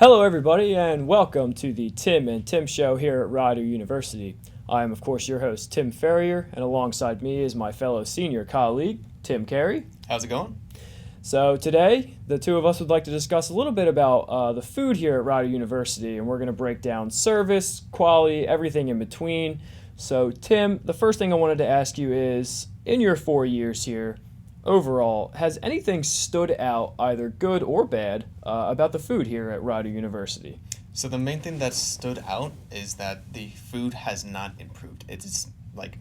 Hello, everybody, and welcome to the Tim and Tim Show here at Rider University. I am, of course, your host, Tim Ferrier, and alongside me is my fellow senior colleague, Tim Carey. How's it going? So today, the two of us would like to discuss a little bit about the food here at Rider University, and we're going to break down service, quality, everything in between. So, Tim, the first thing I wanted to ask you is, in your 4 years here, overall, has anything stood out, either good or bad, about the food here at Rider University? So the main thing that stood out is that the food has not improved. It's like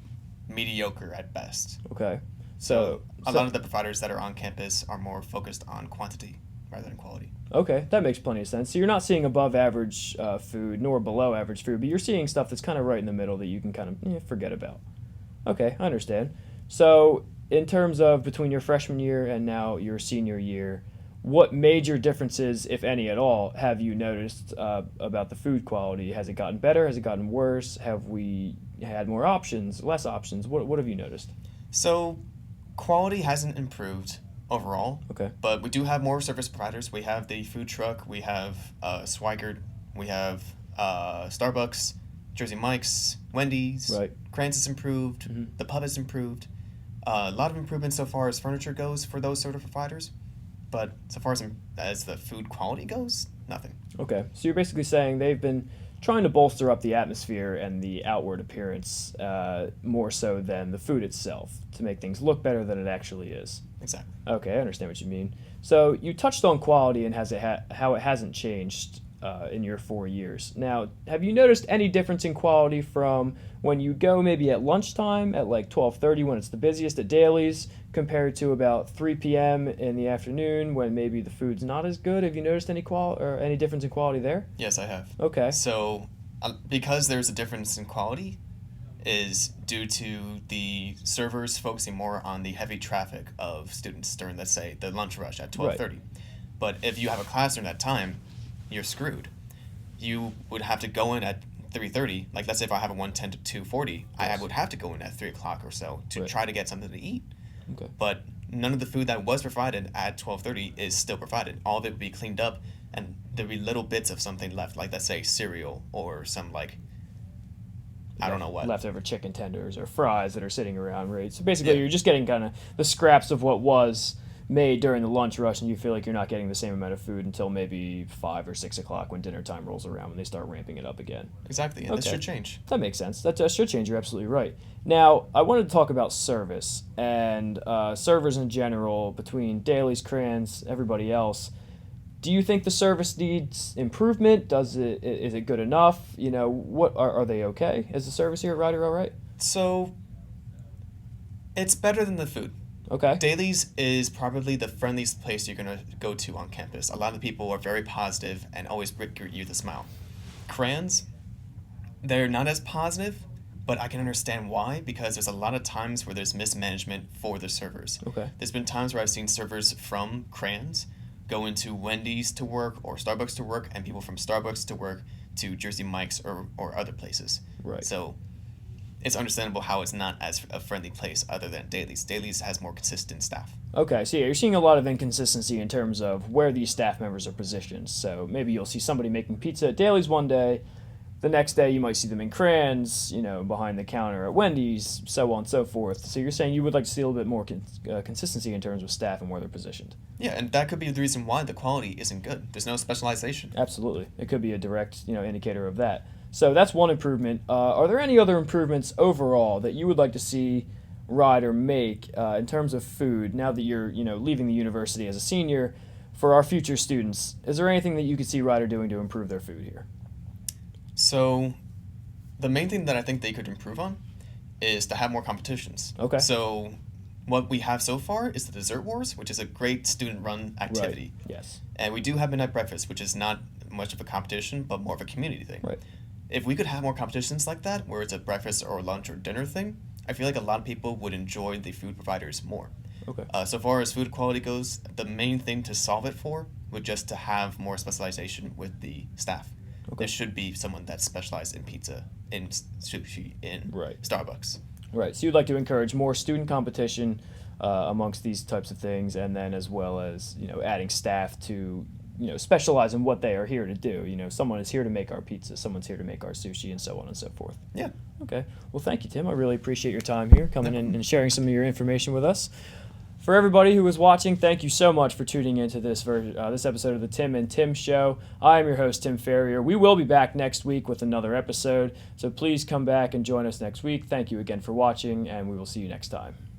mediocre at best. Okay. So a lot of the providers that are on campus are more focused on quantity rather than quality. Okay, that makes plenty of sense. So you're not seeing above average food nor below average food, but you're seeing stuff that's kind of right in the middle that you can kind of forget about. Okay, I understand. So in terms of between your freshman year and now your senior year, what major differences, if any at all, have you noticed about the food quality? Has it gotten better? Has it gotten worse? Have we had more options, less options? What have you noticed? So quality hasn't improved overall. Okay. But we do have more service providers. We have the food truck. We have Swigert. We have Starbucks, Jersey Mike's, Wendy's. Right. Crans has improved. Mm-hmm. The pub has improved. A lot of improvements so far as furniture goes for those sort of providers. But so far as the food quality goes, nothing. Okay. So you're basically saying they've been trying to bolster up the atmosphere and the outward appearance more so than the food itself to make things look better than it actually is. Exactly. Okay, I understand what you mean. So you touched on quality and how it hasn't changed in your 4 years. Now, have you noticed any difference in quality from when you go maybe at lunchtime at like 12:30 when it's the busiest at Dailies compared to about 3 p.m. in the afternoon when maybe the food's not as good? Have you noticed any difference in quality there? Yes, I have. Okay. So because there's a difference in quality is due to the servers focusing more on the heavy traffic of students during, let's say, the lunch rush at 12:30. Right. But if you have a class during that time, you're screwed. You would have to go in at 3:30. Like, let's say if I have a 1:10 to 2:40, I would have to go in at 3 o'clock or so to Right. try to get something to eat. Okay. But none of the food that was provided at 12:30 is still provided. All of it would be cleaned up, and there'd be little bits of something left, like, let's say, cereal or some, like, I don't know what. Leftover chicken tenders or fries that are sitting around, right? So basically, Yeah. you're just getting kind of the scraps of what was made during the lunch rush, and you feel like you're not getting the same amount of food until maybe 5 or 6 o'clock when dinner time rolls around, when they start ramping it up again. Exactly, and this Okay. should change. That makes sense. That should change. You're absolutely right. Now, I wanted to talk about service and servers in general between Dailies, Crans, everybody else. Do you think the service needs improvement? Is it good enough? What are they okay? Is the service here at Rider all right? So, it's better than the food. Okay. Dailies is probably the friendliest place you're going to go to on campus. A lot of people are very positive and always greet you with a smile. Crayons, they're not as positive, but I can understand why, because there's a lot of times where there's mismanagement for the servers. Okay. There's been times where I've seen servers from Crayons go into Wendy's to work or Starbucks to work, and people from Starbucks to work to Jersey Mike's or other places. Right. So it's understandable how it's not as a friendly place other than Dailies. Dailies has more consistent staff. Okay, so yeah, you're seeing a lot of inconsistency in terms of where these staff members are positioned. So maybe you'll see somebody making pizza at Dailies one day, the next day you might see them in Crans, behind the counter at Wendy's, so on and so forth. So you're saying you would like to see a little bit more consistency in terms of staff and where they're positioned. Yeah, and that could be the reason why the quality isn't good. There's no specialization. Absolutely. It could be a direct, indicator of that. So that's one improvement. Are there any other improvements overall that you would like to see Rider make in terms of food now that you're, leaving the university as a senior for our future students? Is there anything that you could see Rider doing to improve their food here? So the main thing that I think they could improve on is to have more competitions. Okay. So what we have so far is the Dessert Wars, which is a great student-run activity. Right. Yes. And we do have Midnight Breakfast, which is not much of a competition, but more of a community thing. Right. If we could have more competitions like that, where it's a breakfast or lunch or dinner thing, I feel like a lot of people would enjoy the food providers more. Okay. So far as food quality goes, the main thing to solve it for would just to have more specialization with the staff. Okay. There should be someone that's specialized in pizza, in sushi, in Right. Starbucks. Right. So you'd like to encourage more student competition amongst these types of things, and then as well as adding staff to specialize in what they are here to do. Someone is here to make our pizza, someone's here to make our sushi, and so on and so forth. Yeah. Okay. Well, thank you, Tim. I really appreciate your time here, coming in and sharing some of your information with us. For everybody who was watching, thank you so much for tuning into this episode of the Tim and Tim Show. I am your host, Tim Ferrier. We will be back next week with another episode, so please come back and join us next week. Thank you again for watching, and we will see you next time.